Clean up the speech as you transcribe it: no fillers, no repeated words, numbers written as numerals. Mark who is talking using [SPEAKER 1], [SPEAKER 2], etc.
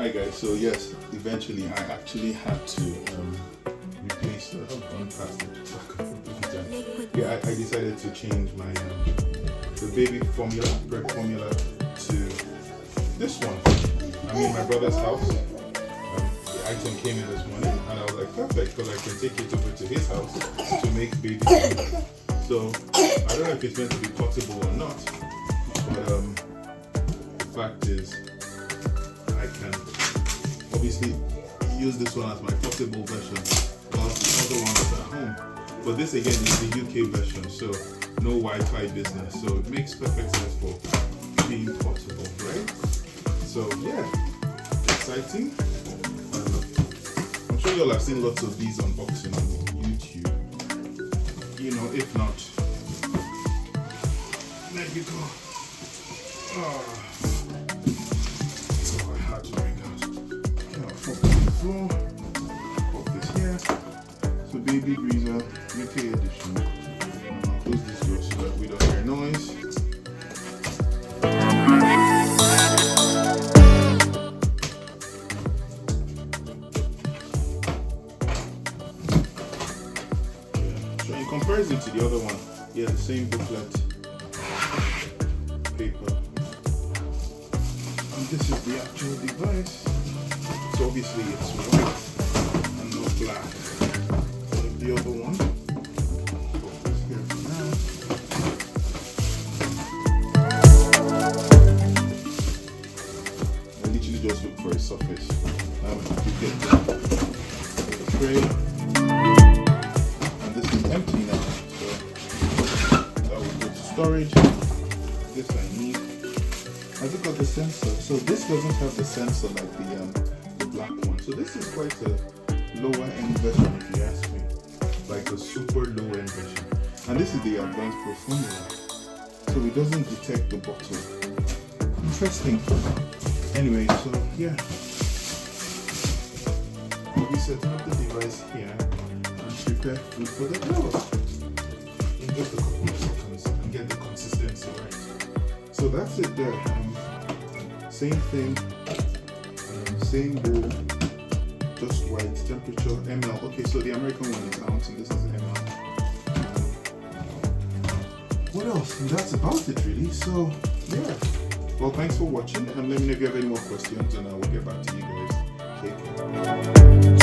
[SPEAKER 1] Hi guys, so yes, eventually I actually had to replace the Yeah, I decided to change my the baby formula, bread formula, to this one. I'm in my brother's house. The item came in this morning and I was like, perfect, because I can take it over to his house to make baby food. So I don't know if it's meant to be portable or not, but the fact is I can obviously use this one as my portable version while the other one is at home. But this again is the UK version, so no Wi-Fi business. So it makes perfect sense for being portable, right? So yeah, exciting. I'm sure you'll have seen lots of these unboxing on YouTube. You know, if not, there you go. So I had to bring out. Okay, I'll pop this on the floor. Pop this here. So baby Brezza UK edition. I'll close this door so that we don't hear noise. So in comparison to the other one, yeah, the same booklet, paper, and this is the actual device. So obviously it's white and not black. Like the other one. Put this here for now. I literally just look for a surface. You get the tray. And this is empty now. So that will go to storage. This I need. Has it got the sensor? So this doesn't have the sensor like the black one. So this is quite a lower end version if you ask me. Like a super low end version. And this is the advanced pro formula. So it doesn't detect the bottle. Interesting. Anyway, so yeah. We'll be setting up the device here and prepare food for the girls in just a couple of seconds and get the consistency right. So that's it there. Same thing, same bowl, just white, temperature, ml. Okay, so the American one is ounce and this is ml. What else? And that's about it really. So yeah. Well, thanks for watching and let me know if you have any more questions and I will get back to you guys. Take care.